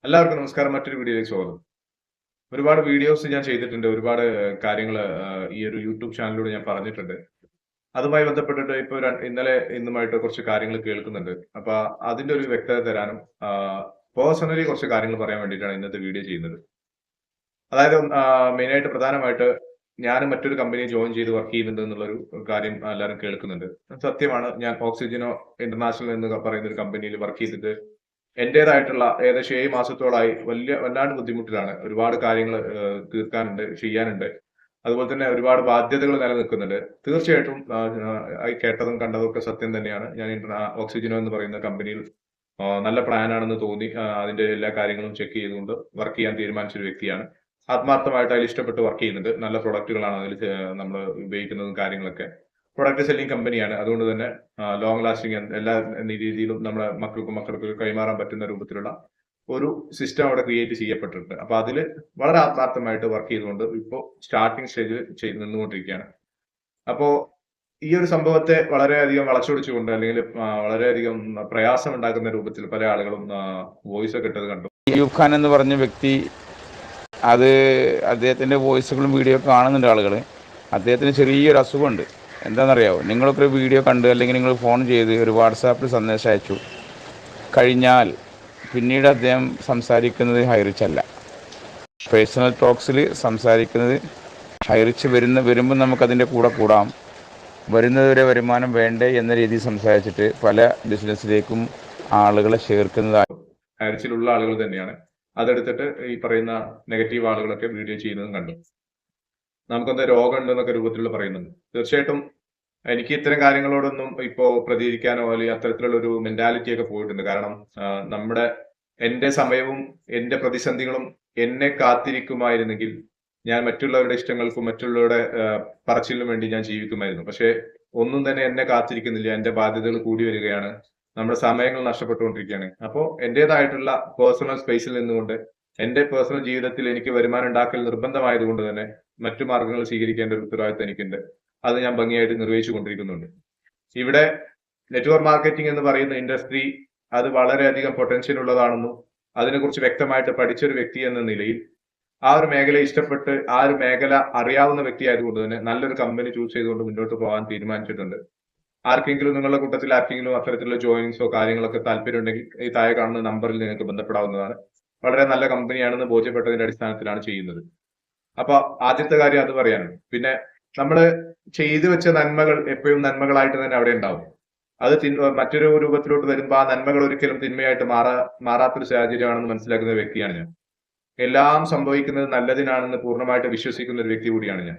എല്ലാവർക്കും നമസ്കാരം. മറ്റൊരു വീഡിയോയിലേക്ക് സ്വാഗതം. ഒരുപാട് വീഡിയോസ് ഞാൻ ചെയ്തിട്ടുണ്ട്. ഒരുപാട് കാര്യങ്ങൾ ഈ ഒരു യൂട്യൂബ് ചാനലിലൂടെ ഞാൻ പറഞ്ഞിട്ടുണ്ട്. അതുമായി ബന്ധപ്പെട്ടിട്ട് ഇപ്പോൾ ഇന്നലെ ഇന്നുമായിട്ട് കുറച്ച് കാര്യങ്ങൾ കേൾക്കുന്നുണ്ട്. അപ്പൊ അതിന്റെ ഒരു വ്യക്തത തരാനും പേഴ്സണലി കുറച്ച് കാര്യങ്ങൾ പറയാൻ വേണ്ടിയിട്ടാണ് ഇന്നത്തെ വീഡിയോ ചെയ്യുന്നത്. അതായത് മെയിനായിട്ട് പ്രധാനമായിട്ട് ഞാൻ മറ്റൊരു കമ്പനി ജോയിൻ ചെയ്ത് വർക്ക് ചെയ്യുന്നുണ്ട് എന്നുള്ളൊരു കാര്യം എല്ലാവരും കേൾക്കുന്നുണ്ട്. സത്യമാണ്. ഞാൻ ഓക്സിജനോ ഇന്റർനാഷണൽ എന്ന് പറയുന്ന ഒരു കമ്പനിയിൽ വർക്ക് ചെയ്തിട്ട് എന്റേതായിട്ടുള്ള ഏകദേശം 7 മാസത്തോളായി വല്ലാണ്ട് ബുദ്ധിമുട്ടിലാണ്. ഒരുപാട് കാര്യങ്ങൾ തീർക്കാനുണ്ട്, ചെയ്യാനുണ്ട്. അതുപോലെ തന്നെ ഒരുപാട് ബാധ്യതകൾ നിലനിൽക്കുന്നുണ്ട്. തീർച്ചയായിട്ടും കേട്ടതും കണ്ടതും ഒക്കെ സത്യം തന്നെയാണ്. ഞാൻ ഓക്സിജനോ എന്ന് പറയുന്ന കമ്പനിയിൽ നല്ല പ്ലാൻ ആണെന്ന് തോന്നി അതിന്റെ എല്ലാ കാര്യങ്ങളും ചെക്ക് ചെയ്തുകൊണ്ട് വർക്ക് ചെയ്യാൻ തീരുമാനിച്ച ഒരു വ്യക്തിയാണ്. ആത്മാർത്ഥമായിട്ട് അതിൽ ഇഷ്ടപ്പെട്ട് വർക്ക് ചെയ്യുന്നുണ്ട്. നല്ല പ്രൊഡക്റ്റുകളാണ് അതിൽ നമ്മൾ ഉപയോഗിക്കുന്നതും കാര്യങ്ങളൊക്കെ. പ്രൊഡക്റ്റ് സെല്ലിംഗ് കമ്പനിയാണ്. അതുകൊണ്ട് തന്നെ ലോങ് ലാസ്റ്റിംഗ് എല്ലാ രീതിയിലും നമ്മുടെ മക്കൾക്ക് കൈമാറാൻ പറ്റുന്ന രൂപത്തിലുള്ള ഒരു സിസ്റ്റം അവിടെ ക്രിയേറ്റ് ചെയ്യപ്പെട്ടിട്ടുണ്ട്. അപ്പൊ അതിൽ വളരെ ആത്മാർത്ഥമായിട്ട് വർക്ക് ചെയ്തുകൊണ്ട് ഇപ്പോൾ സ്റ്റാർട്ടിംഗ് സ്റ്റേജിൽ നിന്നുകൊണ്ടിരിക്കുകയാണ്. അപ്പോ ഈ ഒരു സംഭവത്തെ വളരെയധികം വളച്ചൊടിച്ചുകൊണ്ട് അല്ലെങ്കിൽ വളരെയധികം പ്രയാസം ഉണ്ടാക്കുന്ന രൂപത്തിൽ പല ആളുകളും വോയിസ് ഒക്കെ ഇട്ടത് കണ്ടു. അയ്യൂബ് ഖാൻ എന്ന് പറഞ്ഞ വ്യക്തി, അത് അദ്ദേഹത്തിൻ്റെ വോയിസുകളും വീഡിയോ കാണുന്നുണ്ട് ആളുകൾ. അദ്ദേഹത്തിന് ചെറിയൊരു അസുഖമുണ്ട്. എന്താണെന്നറിയാമോ? നിങ്ങളൊക്കെ ഒരു വീഡിയോ കണ്ട് അല്ലെങ്കിൽ നിങ്ങൾ ഫോൺ ചെയ്ത് ഒരു വാട്സാപ്പിൽ സന്ദേശം അയച്ചു കഴിഞ്ഞാൽ പിന്നീട് അദ്ദേഹം സംസാരിക്കുന്നത് ഹൈറിച്ചല്ല. പേഴ്സണൽ ടോക്സിൽ സംസാരിക്കുന്നത് ഹൈറിച്ച് വരുമ്പോൾ നമുക്കതിൻ്റെ കൂടെ കൂടാം, വരുന്നതുവരെ വരുമാനം വേണ്ടേ എന്ന രീതിയിൽ സംസാരിച്ചിട്ട് പല ബിസിനസ്സിലേക്കും ആളുകളെ ചേർക്കുന്നതാണ്. ഹൈറിച്ചിലുള്ള ആളുകൾ തന്നെയാണ് അതെടുത്തിട്ട് ഈ പറയുന്ന നെഗറ്റീവ് ആളുകളൊക്കെ വീഡിയോ ചെയ്യുന്നതും കണ്ടു. നമുക്കെന്താ രോഗം ഉണ്ടെന്നൊക്കെ രൂപത്തിലുള്ള പറയുന്നുണ്ട്. തീർച്ചയായിട്ടും എനിക്ക് ഇത്തരം കാര്യങ്ങളോടൊന്നും ഇപ്പോ പ്രതികരിക്കാനോ അല്ലെങ്കിൽ അത്തരത്തിലുള്ള ഒരു മെന്റാലിറ്റി ഒക്കെ പോയിട്ടുണ്ട്. കാരണം എന്റെ സമയവും എന്റെ പ്രതിസന്ധികളും എന്നെ കാത്തിരിക്കുമായിരുന്നെങ്കിൽ ഞാൻ മറ്റുള്ളവരുടെ ഇഷ്ടങ്ങൾക്കും മറ്റുള്ളവരുടെ പറച്ചിലിനും വേണ്ടി ഞാൻ ജീവിക്കുമായിരുന്നു. പക്ഷെ ഒന്നും തന്നെ എന്നെ കാത്തിരിക്കുന്നില്ല. എന്റെ ബാധ്യതകൾ കൂടി വരികയാണ്. നമ്മുടെ സമയങ്ങൾ നഷ്ടപ്പെട്ടുകൊണ്ടിരിക്കുകയാണ്. അപ്പോൾ എന്റേതായിട്ടുള്ള പേഴ്സണൽ സ്പേസിൽ നിന്നുകൊണ്ട് എന്റെ പേഴ്സണൽ ജീവിതത്തിൽ എനിക്ക് വരുമാനം ഉണ്ടാക്കൽ നിർബന്ധമായതുകൊണ്ട് തന്നെ മറ്റു മാർഗങ്ങൾ സ്വീകരിക്കേണ്ട ഒരു ഉത്തരവാദിത്തം എനിക്കുണ്ട്. അത് ഞാൻ ഭംഗിയായിട്ട് നിർവഹിച്ചു കൊണ്ടിരിക്കുന്നുണ്ട്. ഇവിടെ നെറ്റ്വർക്ക് മാർക്കറ്റിംഗ് എന്ന് പറയുന്ന ഇൻഡസ്ട്രി അത് വളരെയധികം പൊട്ടൻഷ്യൽ ഉള്ളതാണെന്നും അതിനെക്കുറിച്ച് വ്യക്തമായിട്ട് പഠിച്ചൊരു വ്യക്തി എന്ന നിലയിൽ ആ ഒരു മേഖല ഇഷ്ടപ്പെട്ട് ആ ഒരു മേഖല അറിയാവുന്ന വ്യക്തി ആയതുകൊണ്ട് തന്നെ നല്ലൊരു കമ്പനി ചൂസ് ചെയ്തുകൊണ്ട് മുന്നോട്ട് പോകാൻ തീരുമാനിച്ചിട്ടുണ്ട്. ആർക്കെങ്കിലും നിങ്ങളുടെ കൂട്ടത്തിൽ ആർക്കെങ്കിലും അത്തരത്തിലുള്ള ജോയിനിങ്സോ കാര്യങ്ങളൊക്കെ താല്പര്യം ഉണ്ടെങ്കിൽ ഈ താഴെ കാണുന്ന നമ്പറിൽ നിങ്ങൾക്ക് ബന്ധപ്പെടാവുന്നതാണ്. വളരെ നല്ല കമ്പനിയാണെന്ന് ബോധ്യപ്പെട്ടതിന്റെ അടിസ്ഥാനത്തിലാണ് ചെയ്യുന്നത്. അപ്പൊ ആദ്യത്തെ കാര്യം അത് പറയാനാണ്. പിന്നെ നമ്മള് ചെയ്തു വെച്ച നന്മകൾ എപ്പോഴും നന്മകളായിട്ട് തന്നെ അവിടെ ഉണ്ടാവും. അത് മറ്റൊരു രൂപത്തിലോട്ട് വരുമ്പോൾ ആ നന്മകൾ ഒരിക്കലും തിന്മയായിട്ട് മാറാത്തൊരു സാഹചര്യമാണെന്ന് മനസ്സിലാക്കുന്ന വ്യക്തിയാണ് ഞാൻ. എല്ലാം സംഭവിക്കുന്നത് നല്ലതിനാണെന്ന് പൂർണ്ണമായിട്ട് വിശ്വസിക്കുന്ന ഒരു വ്യക്തി കൂടിയാണ് ഞാൻ.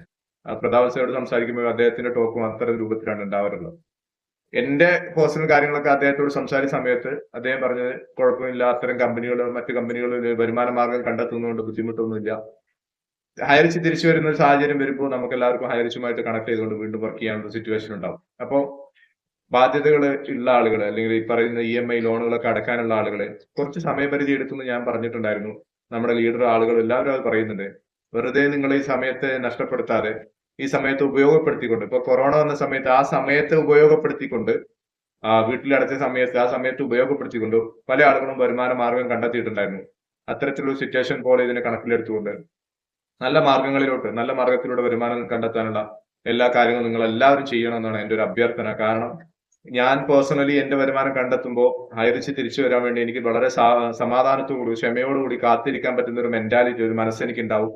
പ്രതാപ് സാറോട് സംസാരിക്കുമ്പോൾ അദ്ദേഹത്തിന്റെ ടോക്കും അത്തരം രൂപത്തിലാണ് ഉണ്ടാവാറുള്ളത്. എന്റെ പേഴ്സണൽ കാര്യങ്ങളൊക്കെ അദ്ദേഹത്തോട് സംസാരിച്ച സമയത്ത് അദ്ദേഹം പറഞ്ഞത് കുഴപ്പമില്ല, അത്തരം മറ്റു കമ്പനികളിൽ വരുമാന മാർഗം കണ്ടെത്തുന്നതുകൊണ്ട് ബുദ്ധിമുട്ടൊന്നുമില്ല. ഹൈറിച്ച് തിരിച്ചു വരുന്ന ഒരു സാഹചര്യം വരുമ്പോൾ നമുക്ക് എല്ലാവർക്കും ഹൈറിച്ചുമായിട്ട് കണക്ട് ചെയ്തുകൊണ്ട് വീണ്ടും വർക്ക് ചെയ്യാനുള്ള സിറ്റുവേഷൻ ഉണ്ടാവും. അപ്പോൾ ബാധ്യതകൾ ഉള്ള ആളുകൾ അല്ലെങ്കിൽ ഈ പറയുന്ന EMI ലോണുകളൊക്കെ അടക്കാനുള്ള ആളുകളെ കുറച്ച് സമയപരിധി എടുത്തെന്ന് ഞാൻ പറഞ്ഞിട്ടുണ്ടായിരുന്നു. നമ്മുടെ ലീഡർ ആളുകൾ എല്ലാവരും അത് പറയുന്നുണ്ട്. വെറുതെ നിങ്ങൾ ഈ സമയത്തെ നഷ്ടപ്പെടുത്താതെ ഈ സമയത്ത് ഉപയോഗപ്പെടുത്തിക്കൊണ്ട്, ഇപ്പൊ കൊറോണ വന്ന സമയത്ത് ആ സമയത്ത് ഉപയോഗപ്പെടുത്തിക്കൊണ്ട് വീട്ടിലടച്ച സമയത്ത് ആ സമയത്ത് ഉപയോഗപ്പെടുത്തിക്കൊണ്ട് പല ആളുകളും വരുമാന മാർഗം കണ്ടെത്തിയിട്ടുണ്ടായിരുന്നു. അത്തരത്തിലുള്ള സിറ്റുവേഷൻ പോലെ ഇതിനെ കണക്കിലെടുത്തുകൊണ്ട് നല്ല മാർഗത്തിലൂടെ വരുമാനം കണ്ടെത്താനുള്ള എല്ലാ കാര്യങ്ങളും നിങ്ങൾ എല്ലാവരും ചെയ്യണമെന്നാണ് എന്റെ ഒരു അഭ്യർത്ഥന. കാരണം ഞാൻ പേഴ്സണലി എന്റെ വരുമാനം കണ്ടെത്തുമ്പോൾ ഹൈറിച്ച് തിരിച്ചു വരാൻ വേണ്ടി എനിക്ക് വളരെ സമാധാനത്തോടുകൂടി ക്ഷമയോടുകൂടി കാത്തിരിക്കാൻ പറ്റുന്ന ഒരു മെന്റാലിറ്റി, ഒരു മനസ്സെനിക്ക് ഉണ്ടാവും.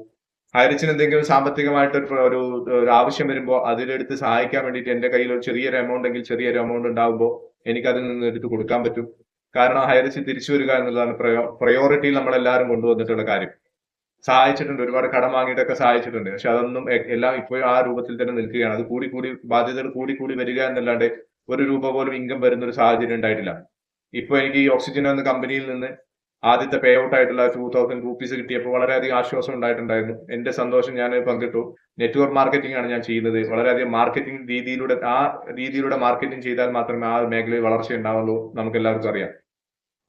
ഹൈറിച്ചിന് എന്തെങ്കിലും സാമ്പത്തികമായിട്ട് ഒരു ആവശ്യം വരുമ്പോൾ അതിലെടുത്ത് സഹായിക്കാൻ വേണ്ടിയിട്ട് എന്റെ കയ്യിൽ ഒരു ചെറിയൊരു എമൗണ്ട് ഉണ്ടാവുമ്പോൾ എനിക്ക് അതിൽ നിന്ന് എടുത്ത് കൊടുക്കാൻ പറ്റും. കാരണം ഹൈറിച്ച് തിരിച്ചു വരിക എന്നുള്ളതാണ് പ്രയോറിറ്റിയിൽ നമ്മളെല്ലാവരും കൊണ്ടുവന്നിട്ടുള്ള കാര്യം. സഹായിച്ചിട്ടുണ്ട്, ഒരുപാട് കടം വാങ്ങിയിട്ടൊക്കെ സഹായിച്ചിട്ടുണ്ട്. പക്ഷെ അതൊന്നും എല്ലാം ഇപ്പോഴും ആ രൂപത്തിൽ തന്നെ നിൽക്കുകയാണ്. അത് ബാധ്യതകൾ കൂടി വരിക എന്നല്ലാണ്ട് ഒരു രൂപ പോലും ഇൻകം വരുന്ന ഒരു സാഹചര്യം ഉണ്ടായിട്ടില്ല. ഇപ്പൊ എനിക്ക് ഈ ഓക്സിജൻ എന്ന കമ്പനിയിൽ നിന്ന് ആദ്യത്തെ പേ ഔട്ട് ആയിട്ടുള്ള 2000 രൂപീസ് കിട്ടിയപ്പോൾ വളരെയധികം ആശ്വാസം ഉണ്ടായിട്ടുണ്ടായിരുന്നു. എന്റെ സന്തോഷം ഞാൻ പങ്കിട്ടു. നെറ്റ്വർക്ക് മാർക്കറ്റിംഗ് ആണ് ഞാൻ ചെയ്യുന്നത്. വളരെയധികം രീതിയിലൂടെ മാർക്കറ്റിംഗ് ചെയ്താൽ മാത്രമേ ആ മേഖലയിൽ വളർച്ച ഉണ്ടാവുള്ളൂ, നമുക്ക് എല്ലാവർക്കും അറിയാം.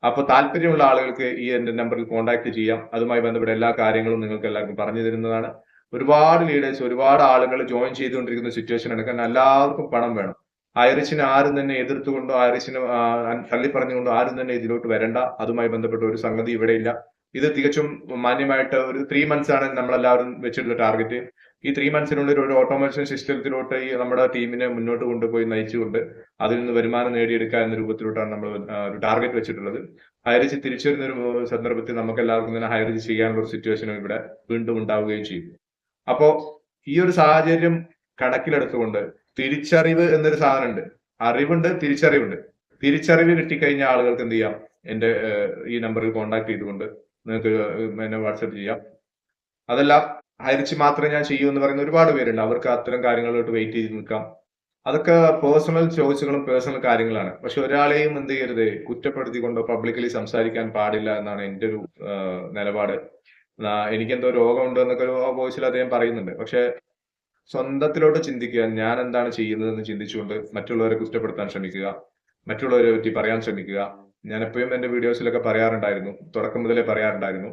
അപ്പൊ താല്പര്യമുള്ള ആളുകൾക്ക് ഈ എന്റെ നമ്പറിൽ കോൺടാക്ട് ചെയ്യാം. അതുമായി ബന്ധപ്പെട്ട എല്ലാ കാര്യങ്ങളും നിങ്ങൾക്ക് എല്ലാവർക്കും പറഞ്ഞു തരുന്നതാണ്. ഒരുപാട് ലീഡേഴ്സ്, ഒരുപാട് ആളുകൾ ജോയിൻ ചെയ്തുകൊണ്ടിരിക്കുന്ന സിറ്റുവേഷൻ ആണ്. കാരണം എല്ലാവർക്കും പണം വേണം. ഹൈറിച്ചിനെ ആരും തന്നെ എതിർത്തുകൊണ്ടോ ഹൈറിച്ചിനെ തള്ളിപ്പറഞ്ഞുകൊണ്ടോ ആരും തന്നെ ഇതിലോട്ട് വരണ്ട. അതുമായി ബന്ധപ്പെട്ട ഒരു സംഗതി ഇവിടെയില്ല. ഇത് തികച്ചും മാന്യമായിട്ട് ഒരു 3 months ആണ് നമ്മളെല്ലാവരും വെച്ചിട്ടുള്ള ടാർഗറ്റ്. ഈ 3 monthsനുള്ളിൽ ഒരു ഓട്ടോമേഷൻ സിസ്റ്റത്തിലോട്ട് ഈ നമ്മുടെ ടീമിനെ മുന്നോട്ട് കൊണ്ടുപോയി നയിച്ചുകൊണ്ട് അതിൽ നിന്ന് വരുമാനം നേടിയെടുക്കുക എന്ന രൂപത്തിലോട്ടാണ് നമ്മൾ ഒരു ടാർഗറ്റ് വെച്ചിട്ടുള്ളത്. ഹൈറിച്ച് തിരിച്ചു വരുന്ന ഒരു സന്ദർഭത്തിൽ നമുക്ക് എല്ലാവർക്കും തന്നെ ഹൈറിച്ച് ചെയ്യാനുള്ള ഒരു സിറ്റുവേഷനും ഇവിടെ വീണ്ടും ഉണ്ടാവുകയും ചെയ്യും. അപ്പോ ഈ ഒരു സാഹചര്യം കണക്കിലെടുത്തുകൊണ്ട് തിരിച്ചറിവ് എന്നൊരു സാധനമുണ്ട്. അറിവുണ്ട്, തിരിച്ചറിവുണ്ട്. തിരിച്ചറിവ് കിട്ടിക്കഴിഞ്ഞ ആളുകൾക്ക് എന്ത് ചെയ്യാം, എന്റെ ഈ നമ്പറിൽ കോൺടാക്ട് ചെയ്തുകൊണ്ട് നിങ്ങൾക്ക് എന്നെ വാട്സപ്പ് ചെയ്യാം. അതല്ല ഹൈറിച്ച് മാത്രമേ ഞാൻ ചെയ്യൂ എന്ന് പറയുന്ന ഒരുപാട് പേരുണ്ട്. അവർക്ക് അത്തരം കാര്യങ്ങളിലോട്ട് വെയിറ്റ് ചെയ്ത് നിൽക്കാം. അതൊക്കെ പേഴ്സണൽ ചോയ്സുകളും പേഴ്സണൽ കാര്യങ്ങളാണ്. പക്ഷെ ഒരാളെയും എന്ത് ചെയ്യരുത്, കുറ്റപ്പെടുത്തിക്കൊണ്ടോ പബ്ലിക്കലി സംസാരിക്കാൻ പാടില്ല എന്നാണ് എന്റെ ഒരു നിലപാട്. എനിക്കെന്തോ രോഗമുണ്ട് എന്നൊക്കെ ഒരു വോയിസിൽ അദ്ദേഹം പറയുന്നുണ്ട്. പക്ഷെ സ്വന്തത്തിലോട്ട് ചിന്തിക്കുക, ഞാൻ എന്താണ് ചെയ്യുന്നതെന്ന് ചിന്തിച്ചുകൊണ്ട് മറ്റുള്ളവരെ കുറ്റപ്പെടുത്താൻ ശ്രമിക്കുക, മറ്റുള്ളവരെ പറ്റി പറയാൻ ശ്രമിക്കുക. ഞാൻ എപ്പോഴും എന്റെ വീഡിയോസിലൊക്കെ പറയാറുണ്ടായിരുന്നു, തുടക്കം മുതലേ പറയാറുണ്ടായിരുന്നു,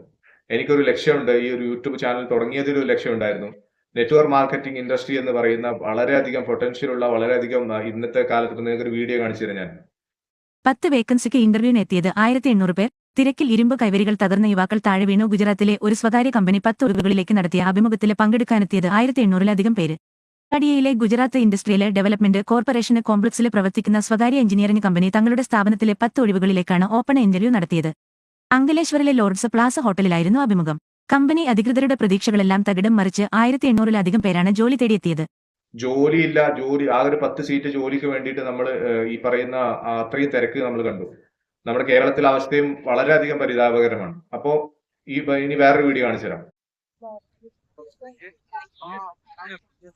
എനിക്കൊരു ലക്ഷ്യമുണ്ട്. ഈ ഒരു യൂട്യൂബ് ചാനൽ തുടങ്ങിയതിൽ ഒരു ലക്ഷ്യം ഉണ്ടായിരുന്നു. നെറ്റ്വർക്ക് മാർക്കറ്റിംഗ് ഇൻഡസ്ട്രി എന്ന് പറയുന്ന വളരെയധികം പൊട്ടൻഷ്യൽ ഉള്ള, വളരെയധികം ഇന്നത്തെ കാലത്ത് നിങ്ങൾക്ക് ഒരു വീഡിയോ കാണിച്ചു തരാം ഞാൻ. 10 വേക്കൻസിക്ക് ഇന്റർവ്യൂവിന് എത്തിയത് 1800 പേർ. തിരക്കിൽ ഇരുമ്പ് കൈവരികൾ തകർന്ന യുവാക്കൾ താഴെ വീണു. ഗുജറാത്തിലെ ഒരു സ്വകാര്യ കമ്പനി 10 ഒഴിവുകളിലേക്ക് നടത്തിയ അഭിമുഖത്തിൽ പങ്കെടുക്കാനെത്തിയത് 1800-ലധികം പേര്. കടിയയിലെ ഗുജറാത്ത് ഇൻഡസ്ട്രിയൽ ഡെവലപ്മെന്റ് കോർപ്പറേഷന് കോംപ്ലക്സിൽ പ്രവർത്തിക്കുന്ന സ്വകാര്യ എഞ്ചിനീയറിംഗ് കമ്പനി തങ്ങളുടെ സ്ഥാപനത്തിലെ 10 ഒഴിവുകളിലേക്കാണ് ഓപ്പൺ ഇന്റർവ്യൂ നടത്തിയത്. അങ്കലേശ്വറിലെ ലോർഡ്സ് പ്ലാസ ഹോട്ടലിലായിരുന്നു അഭിമുഖം. കമ്പനി അധികൃതരുടെ പ്രതീക്ഷകളെല്ലാം തകിടം മറിച്ച് 1800-ലധികം പേരാണ് ജോലി തേടിയെത്തിയത്. ജോലിയില്ല, ആകെ ഒരു 10 സീറ്റ് ജോലിക്ക് വേണ്ടിയിട്ട് നമ്മൾ ഈ പറയുന്ന അത്രയും തിരക്ക് നമ്മൾ കണ്ടു. നമ്മുടെ കേരളത്തിലെ അവസ്ഥയും വളരെയധികം പരിതാപകരമാണ്. അപ്പോ ഇനി വേറൊരു വീഡിയോ കാണിച്ചു തരാം.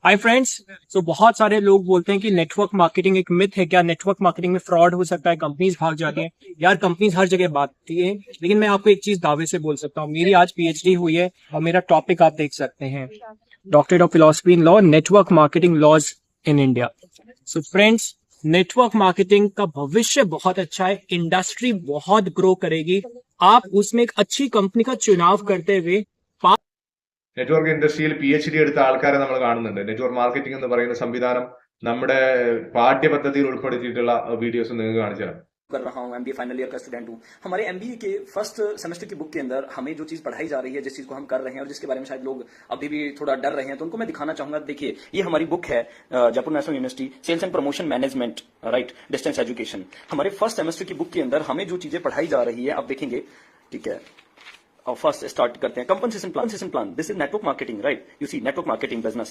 हाय फ्रेंड्स, तो बहुत सारे लोग बोलते हैं कि नेटवर्क मार्केटिंग एक मिथ है। क्या नेटवर्क मार्केटिंग में फ्रॉड हो सकता है, कंपनीज भाग जाती हैं? यार कंपनीज हर जगह बांटती हैं, लेकिन मैं आपको एक चीज दावे से बोल सकता हूँ, मेरी आज पीएचडी हुई है और मेरा टॉपिक आप देख सकते हैं, doctorate of philosophy in law, network marketing laws in India. So friends, network marketing का भविष्य बहुत अच्छा है, इंडस्ट्री बहुत ग्रो करेगी। आप उसमें एक अच्छी कंपनी का चुनाव करते हुए നെറ്റ്വർക്ക് ഇൻഡസ്ട്രിയിൽ PhD എടുത്ത ആൾക്കാരെ നമ്മൾ കാണുന്നുണ്ട്. നെറ്റ്വർക്ക് മാർക്കറ്റിംഗ് എന്ന് പറയുന്ന സംവിധാനം നമ്മുടെ പാഠ്യപദ്ധതിയിൽ ഉൾപ്പെടുത്തിയിട്ടുള്ള വീഡിയോസ് നിങ്ങൾക്ക് കാണിച്ചു തരാം. कर रहा हूँ, MBA फाइनल ईयर का स्टूडेंट हूँ। हमारे MBA के फर्स्ट सेमेस्टर की बुक के अंदर हमें जो चीज पढ़ाई जा रही है, जिस चीज को हम कर रहे हैं और जिसके बारे में शायद लोग अभी भी थोड़ा डर रहे हैं, तो उनको मैं दिखाना चाहूंगा। देखिए, ये हमारी बुक है, Jaipur national university sales and promotion management, right, distance education. हमारे फर्स्ट सेमेस्टर की बुक के अंदर हमें जो चीजें पढ़ाई जा रही है, आप देखेंगे, ठीक है। और फर्स्ट स्टार्ट करते हैं compensation plan. This is network marketing, right. You see network marketing business,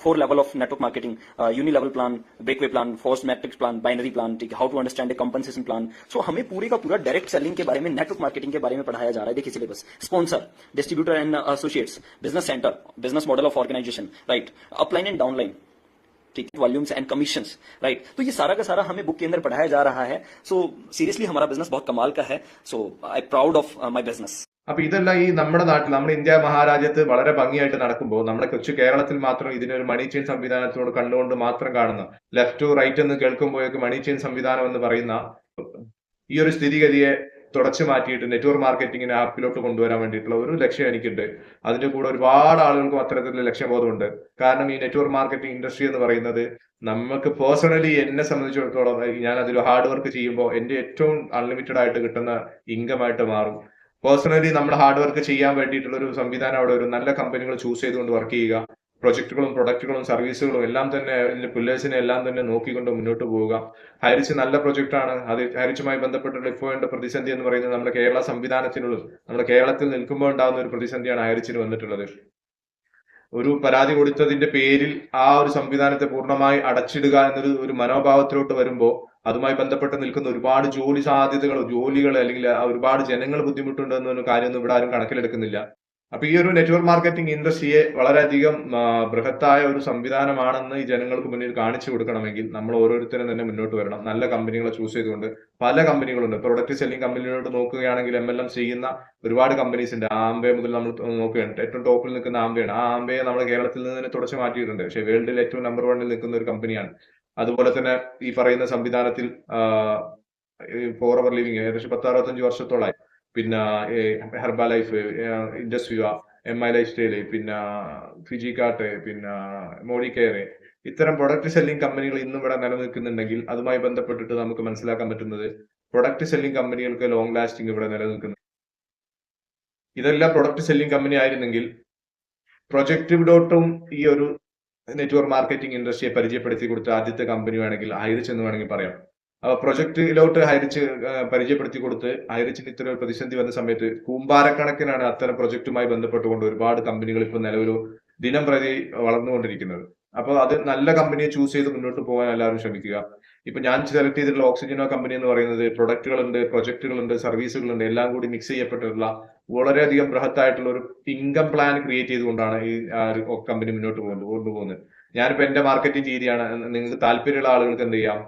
4 level of network marketing, uni level plan, breakaway plan, force matrix plan, binary plan, ठीक है। How to understand a compensation plan. So हमें पूरे का पूरा direct selling के बारे में, network marketing के बारे में पढ़ाया जा रहा है। देखिए syllabus, sponsor, distributor and associates, business centre, business model of organisation, right, upline and downline, ठीक है, वॉल्यूम्स एंड कमीशंस, राइट। तो ये सारा का सारा हमें बुक के अंदर पढ़ाया जा रहा है। सो सीरियसली हमारा बिजनेस बहुत कमाल का है। So I proud of my business. അപ്പൊ ഇതെല്ലാം ഈ നമ്മുടെ നാട്ടിൽ, നമ്മുടെ ഇന്ത്യ മഹാരാജ്യത്ത് വളരെ ഭംഗിയായിട്ട് നടക്കുമ്പോൾ നമ്മുടെ കൊച്ചു കേരളത്തിൽ മാത്രം ഇതിനൊരു മണി ചെയിൻ സംവിധാനത്തോട് കണ്ടുകൊണ്ട് മാത്രം കാണുന്ന, ലെഫ്റ്റ് ടു റൈറ്റ് എന്ന് കേൾക്കുമ്പോഴേക്ക് മണി ചെയിൻ സംവിധാനം എന്ന് പറയുന്ന ഈ ഒരു സ്ഥിതിഗതിയെ തുടച്ചു മാറ്റിയിട്ട് നെറ്റ്വർക്ക് മാർക്കറ്റിംഗിനെ ആപ്പിലോട്ട് കൊണ്ടുവരാൻ വേണ്ടിയിട്ടുള്ള ഒരു ലക്ഷ്യം എനിക്കുണ്ട്. അതിന്റെ കൂടെ ഒരുപാട് ആളുകൾക്കും അത്തരത്തിലുള്ള ലക്ഷ്യബോധമുണ്ട്. കാരണം ഈ നെറ്റ്വർക്ക് മാർക്കറ്റിംഗ് ഇൻഡസ്ട്രി എന്ന് പറയുന്നത് നമുക്ക് പേഴ്സണലി, എന്നെ സംബന്ധിച്ചിടത്തോളം, ഞാൻ അതിൽ ഹാർഡ് വർക്ക് ചെയ്യുമ്പോൾ എന്റെ ഏറ്റവും അൺലിമിറ്റഡ് ആയിട്ട് കിട്ടുന്ന ഇൻകം ആയിട്ട് മാറും. പേഴ്സണലി നമ്മൾ ഹാർഡ് വർക്ക് ചെയ്യാൻ വേണ്ടിയിട്ടുള്ള ഒരു സംവിധാനം, അവിടെ ഒരു നല്ല കമ്പനികൾ ചൂസ് ചെയ്തുകൊണ്ട് വർക്ക് ചെയ്യുക, പ്രൊജക്ടുകളും പ്രൊഡക്റ്റുകളും സർവീസുകളും എല്ലാം തന്നെ, പില്ലേഴ്സിനെ എല്ലാം തന്നെ നോക്കിക്കൊണ്ട് മുന്നോട്ട് പോവുക. ഹൈറിച്ച് നല്ല പ്രൊജക്റ്റാണ്. അത് ഹൈറിച്ചുമായി ബന്ധപ്പെട്ടുള്ള ഇപ്പോൾ വേണ്ട പ്രതിസന്ധി എന്ന് പറയുന്നത് നമ്മുടെ കേരള സംവിധാനത്തിനുള്ളത്, നമ്മുടെ കേരളത്തിൽ നിൽക്കുമ്പോൾ ഉണ്ടാകുന്ന ഒരു പ്രതിസന്ധിയാണ് ഹൈറിച്ചിന് വന്നിട്ടുള്ളത്. ഒരു പരാതി കൊടുത്തതിന്റെ പേരിൽ ആ ഒരു സംവിധാനത്തെ പൂർണ്ണമായി അടച്ചിടുക എന്നൊരു ഒരു മനോഭാവത്തിലോട്ട് വരുമ്പോൾ അതുമായി ബന്ധപ്പെട്ട് നിൽക്കുന്ന ഒരുപാട് ജോലി സാധ്യതകൾ, ജോലികൾ, അല്ലെങ്കിൽ ഒരുപാട് ജനങ്ങൾ ബുദ്ധിമുട്ടുണ്ടെന്നൊരു കാര്യമൊന്നും ഇവിടെ ആരും കണക്കിലെടുക്കുന്നില്ല. അപ്പൊ ഈ ഒരു നെറ്റ്വർക്ക് മാർക്കറ്റിംഗ് ഇൻഡസ്ട്രിയെ വളരെയധികം ബൃഹത്തായ ഒരു സംവിധാനമാണെന്ന് ഈ ജനങ്ങൾക്ക് മുന്നിൽ കാണിച്ചു കൊടുക്കണമെങ്കിൽ നമ്മൾ ഓരോരുത്തരും തന്നെ മുന്നോട്ട് വരണം. നല്ല കമ്പനികളെ ചൂസ് ചെയ്തുകൊണ്ട്, പല കമ്പനികളുണ്ട്. പ്രൊഡക്റ്റ് സെല്ലിംഗ് കമ്പനികളോട് നോക്കുകയാണെങ്കിൽ MLM ചെയ്യുന്ന ഒരുപാട് കമ്പനീസ് ഉണ്ട്. ആംബെ മുതൽ നമ്മൾ നോക്കുകയാണ്, ഏറ്റവും ടോപ്പിൽ നിൽക്കുന്ന ആംബെയാണ്. ആ ആംബയെ നമ്മൾ കേരളത്തിൽ നിന്ന് തന്നെ തുടച്ചു മാറ്റിയിട്ടുണ്ട്. പക്ഷേ വേൾഡിൽ ഏറ്റവും നമ്പർ 1-ൽ നിൽക്കുന്ന ഒരു കമ്പനിയാണ്. അതുപോലെ തന്നെ ഈ പറയുന്ന സംവിധാനത്തിൽ ഫോർ അവർ ലിവിങ് ഏകദേശം 10-65 വർഷത്തോളായി. പിന്നെ ഹെർബ ലൈഫ്, ഇൻഡസ്ട്രിയ, MI ലൈഫ് സ്റ്റൈല്, പിന്നെ ഫിജിക്കാർട്ട്, പിന്നെ മോഡി കെയർ, ഇത്തരം പ്രൊഡക്റ്റ് സെല്ലിംഗ് കമ്പനികൾ ഇന്നും ഇവിടെ നിലനിൽക്കുന്നുണ്ടെങ്കിൽ അതുമായി ബന്ധപ്പെട്ടിട്ട് നമുക്ക് മനസ്സിലാക്കാൻ പറ്റുന്നത് പ്രൊഡക്റ്റ് സെല്ലിംഗ് കമ്പനികൾക്ക് ലോങ് ലാസ്റ്റിംഗ് ഇവിടെ നിലനിൽക്കുന്നു. ഇതെല്ലാം പ്രൊഡക്റ്റ് സെല്ലിംഗ് കമ്പനി ആയിരുന്നെങ്കിൽ പ്രൊജക്റ്റ് ഡോട്ടും ഈ ഒരു നെറ്റ്വർക്ക് മാർക്കറ്റിംഗ് ഇൻഡസ്ട്രിയെ പരിചയപ്പെടുത്തി കൊടുത്ത ആദ്യത്തെ കമ്പനി വേണമെങ്കിൽ ഹൈറിച്ച് എന്ന് വേണമെങ്കിൽ പറയാം. അപ്പൊ പ്രൊജക്റ്റിലോട്ട് ഹൈറിച്ച് പരിചയപ്പെടുത്തി കൊടുത്ത് ഹൈറിച്ചിന് ഇത്ര ഒരു പ്രതിസന്ധി വന്ന സമയത്ത് കൂമ്പാരക്കണക്കിനാണ് അത്തരം പ്രൊജക്റ്റുമായി ബന്ധപ്പെട്ടുകൊണ്ട് ഒരുപാട് കമ്പനികൾ ഇപ്പൊ നിലവിൽ ദിനം പ്രതി വളർന്നുകൊണ്ടിരിക്കുന്നത്. അപ്പൊ അത് നല്ല കമ്പനിയെ ചൂസ് ചെയ്ത് മുന്നോട്ട് പോകാൻ എല്ലാവരും ശ്രമിക്കുക. ഇപ്പൊ ഞാൻ സെലക്ട് ചെയ്തിട്ടുള്ള ഓക്സിജനോ കമ്പനി എന്ന് പറയുന്നത് പ്രൊഡക്റ്റുകളുണ്ട്, പ്രൊജക്റ്റുകളുണ്ട്, സർവീസുകളുണ്ട്, എല്ലാം കൂടി മിക്സ് ചെയ്യപ്പെട്ടിട്ടുള്ള വളരെയധികം ബൃഹത്തായിട്ടുള്ള ഒരു ഇൻകം പ്ലാൻ ക്രിയേറ്റ് ചെയ്തുകൊണ്ടാണ് ഈ കമ്പനി മുന്നോട്ട് കൊണ്ടുപോകുന്നത്. ഞാനിപ്പോ എന്റെ മാർക്കറ്റിംഗ് രീതിയാണ്. നിങ്ങൾക്ക് താല്പര്യമുള്ള ആളുകൾക്ക് എന്ത് ചെയ്യാം,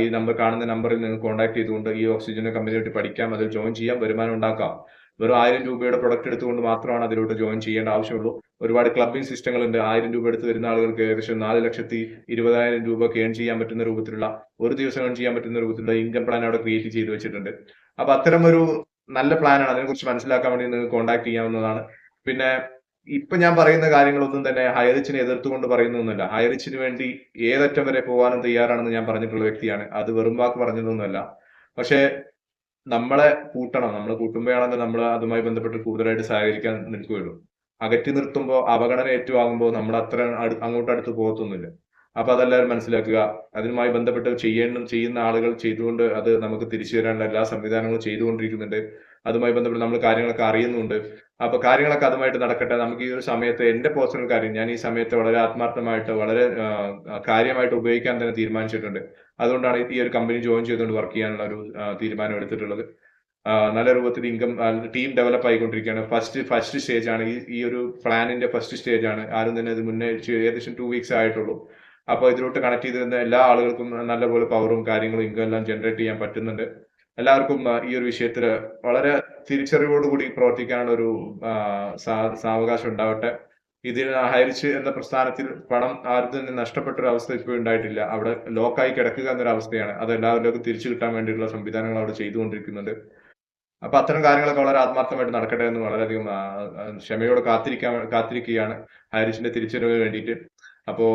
ഈ കാണുന്ന നമ്പറിൽ നിങ്ങൾ കോൺടാക്ട് ചെയ്തുകൊണ്ട് ഈ ഓക്സിജനോ കമ്പനിയായിട്ട് പഠിക്കാം, അതിൽ ജോയിൻ ചെയ്യാം, വരുമാനം ഉണ്ടാക്കാം. വെറും 1000 രൂപയുടെ പ്രൊഡക്റ്റ് എടുത്തുകൊണ്ട് മാത്രമാണ് അതിലോട്ട് ജോയിൻ ചെയ്യേണ്ട ആവശ്യമുള്ളൂ. ഒരുപാട് ക്ലബിംഗ് സിസ്റ്റങ്ങളുണ്ട്. 1000 രൂപ എടുത്ത് വരുന്ന ആളുകൾക്ക് ഏകദേശം 4,20,000 രൂപ ഏൺ ചെയ്യാൻ പറ്റുന്ന രൂപത്തിലുള്ള, ഒരു ദിവസം ഏൺ ചെയ്യാൻ പറ്റുന്ന രൂപത്തിലുള്ള ഇൻകം പ്ലാൻ അവിടെ ക്രിയേറ്റ് ചെയ്ത് വെച്ചിട്ടുണ്ട്. അപ്പൊ അത്തരം ഒരു നല്ല പ്ലാനാണ്. അതിനെക്കുറിച്ച് മനസ്സിലാക്കാൻ വേണ്ടി നിങ്ങൾക്ക് കോൺടാക്ട് ചെയ്യാവുന്നതാണ്. പിന്നെ ഇപ്പൊ ഞാൻ പറയുന്ന കാര്യങ്ങളൊന്നും തന്നെ ഹൈറിച്ചിനെ എതിർത്തുകൊണ്ട് പറയുന്നൊന്നുമല്ല. ഹൈറിച്ചിന് വേണ്ടി ഏതറ്റം വരെ പോകാനും തയ്യാറാണെന്ന് ഞാൻ പറഞ്ഞിട്ടുള്ള വ്യക്തിയാണ്. അത് വെറും വാക്ക് പറഞ്ഞതൊന്നുമല്ല. പക്ഷേ നമ്മളെ കൂട്ടണം. നമ്മൾ കൂട്ടുമ്പോഴാണല്ലോ നമ്മൾ അതുമായി ബന്ധപ്പെട്ട് കൂടുതലായിട്ട് സഹകരിക്കാൻ നിൽക്കുകയുള്ളൂ. അകറ്റി നിർത്തുമ്പോൾ, അവഗണന ഏറ്റുവാങ്ങുമ്പോൾ നമ്മൾ അത്ര അങ്ങോട്ട് അടുത്ത് പോകത്തൊന്നുമില്ല. അപ്പൊ അതെല്ലാവരും മനസ്സിലാക്കുക. അതുമായി ബന്ധപ്പെട്ട് ചെയ്യുന്ന ആളുകൾ ചെയ്തുകൊണ്ട് അത് നമുക്ക് തിരിച്ചു തരാനുള്ള എല്ലാ സംവിധാനങ്ങളും ചെയ്തുകൊണ്ടിരിക്കുന്നുണ്ട്. അതുമായി ബന്ധപ്പെട്ട് നമ്മൾ കാര്യങ്ങളൊക്കെ അറിയുന്നുണ്ട്. അപ്പൊ കാര്യങ്ങളൊക്കെ അതുമായിട്ട് നടക്കട്ടെ. നമുക്ക് ഈ ഒരു സമയത്ത് എന്റെ പേഴ്സണൽ കാര്യം, ഞാൻ ഈ സമയത്ത് വളരെ ആത്മാർത്ഥമായിട്ട് വളരെ കാര്യമായിട്ട് ഉപയോഗിക്കാൻ തന്നെ തീരുമാനിച്ചിട്ടുണ്ട്. അതുകൊണ്ടാണ് ഈ ഒരു കമ്പനി ജോയിൻ ചെയ്തുകൊണ്ട് വർക്ക് ചെയ്യാനുള്ള ഒരു തീരുമാനം എടുത്തിട്ടുള്ളത്. നല്ല രൂപത്തിൽ ഇൻകം ടീം ഡെവലപ്പ് ആയിക്കൊണ്ടിരിക്കുകയാണ്. ഫസ്റ്റ് സ്റ്റേജ് ആണ് ഈ ഒരു പ്ലാനിന്റെ ഫസ്റ്റ് സ്റ്റേജ് ആണ്. ആരും തന്നെ ഇത് മുന്നേ ഏകദേശം 2 വീക്സ് ആയിട്ടുള്ളൂ. അപ്പൊ ഇതിലോട്ട് കണക്ട് ചെയ്തിരുന്ന എല്ലാ ആളുകൾക്കും നല്ലപോലെ പവറും കാര്യങ്ങളും ഇൻകം എല്ലാം ജനറേറ്റ് ചെയ്യാൻ പറ്റുന്നുണ്ട്. എല്ലാവർക്കും ഈ ഒരു വിഷയത്തിൽ വളരെ തിരിച്ചറിവോടുകൂടി പ്രവർത്തിക്കാനുള്ള ഒരു സാവകാശം ഉണ്ടാവട്ടെ. ഇതിൽ ഹൈറിച്ച് എന്ന പ്രസ്ഥാനത്തിൽ പണം ആരും തന്നെ നഷ്ടപ്പെട്ട ഒരു അവസ്ഥ ഇപ്പോൾ ഉണ്ടായിട്ടില്ല. അവിടെ ലോക്കായി കിടക്കുക എന്നൊരു അവസ്ഥയാണ്. അത് എല്ലാവരിലേക്കും തിരിച്ചു കിട്ടാൻ വേണ്ടിയിട്ടുള്ള സംവിധാനങ്ങൾ അവിടെ ചെയ്തുകൊണ്ടിരിക്കുന്നുണ്ട്. അപ്പൊ അത്തരം കാര്യങ്ങളൊക്കെ വളരെ ആത്മാർത്ഥമായിട്ട് നടക്കട്ടെ എന്ന് വളരെയധികം ക്ഷമയോടെ കാത്തിരിക്കുകയാണ് ഹൈറിച്ചിന്റെ തിരിച്ചറിവിന് വേണ്ടിയിട്ട്. അപ്പോ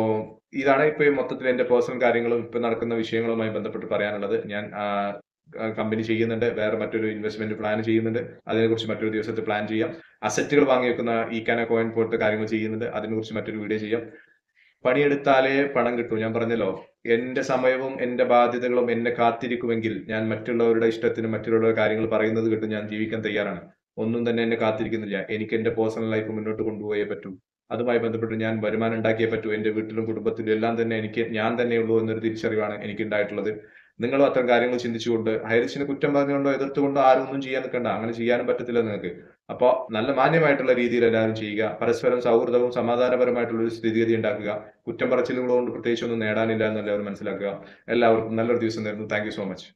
ഇതാണ് ഇപ്പൊ മൊത്തത്തിൽ എന്റെ പേഴ്സണൽ കാര്യങ്ങളും ഇപ്പൊ നടക്കുന്ന വിഷയങ്ങളുമായി ബന്ധപ്പെട്ട് പറയാനുള്ളത്. ഞാൻ കമ്പനി ചെയ്യുന്നുണ്ട്, വേറെ മറ്റൊരു ഇൻവെസ്റ്റ്മെന്റ് പ്ലാൻ ചെയ്യുന്നുണ്ട്. അതിനെക്കുറിച്ച് മറ്റൊരു ദിവസത്തെ പ്ലാൻ ചെയ്യാം. അസറ്റുകൾ വാങ്ങി വെക്കുന്ന ഈക്കാന കോയിൻ പോലത്തെ കാര്യങ്ങൾ ചെയ്യുന്നുണ്ട്. അതിനെക്കുറിച്ച് മറ്റൊരു വീഡിയോ ചെയ്യാം. പണിയെടുത്താലേ പണം കിട്ടൂ. ഞാൻ പറഞ്ഞല്ലോ, എന്റെ സമയവും എന്റെ ബാധ്യതകളും എന്നെ കാത്തിരിക്കുമെങ്കിൽ ഞാൻ മറ്റുള്ളവരുടെ ഇഷ്ടത്തിന് മറ്റുള്ളവരുടെ കാര്യങ്ങൾ പറയുന്നത് കേട്ട് ഞാൻ ജീവിക്കാൻ തയ്യാറാണ്. ഒന്നും തന്നെ എന്നെ കാത്തിരിക്കുന്നില്ല. എനിക്ക് എന്റെ പേഴ്സണൽ ലൈഫ് മുന്നോട്ട് കൊണ്ടുപോയേ പറ്റൂ. അതുമായി ബന്ധപ്പെട്ട് ഞാൻ വരുമാനം ഉണ്ടാക്കിയേ പറ്റൂ. എന്റെ വീട്ടിലും കുടുംബത്തിലും എല്ലാം തന്നെ ഞാൻ തന്നെയുള്ളൂ എന്നൊരു തിരിച്ചറിവാണ് എനിക്ക് ഉണ്ടായിട്ടുള്ളത്. നിങ്ങളും അത്തരം കാര്യങ്ങൾ ചിന്തിച്ചുകൊണ്ട് ഹൈറിച്ചിനെ കുറ്റം പറഞ്ഞുകൊണ്ടോ എതിർത്തുകൊണ്ടോ ആരും ഒന്നും ചെയ്യാൻ നിൽക്കണ്ട. അങ്ങനെ ചെയ്യാനും പറ്റത്തില്ല നിങ്ങൾക്ക്. അപ്പോൾ നല്ല മാന്യമായിട്ടുള്ള രീതിയിൽ എല്ലാവരും ചെയ്യുക. പരസ്പരം സൗഹൃദവും സമാധാനപരമായിട്ടുള്ള ഒരു സ്ഥിതിഗതി ഉണ്ടാക്കുക. കുറ്റം പറച്ചിലുകൾ കൊണ്ട് പ്രത്യേകിച്ച് ഒന്നും നേടാനില്ല എന്ന് എല്ലാവരും മനസ്സിലാക്കുക. എല്ലാവർക്കും നല്ലൊരു ദിവസം നേരുന്നു. Thank you so much.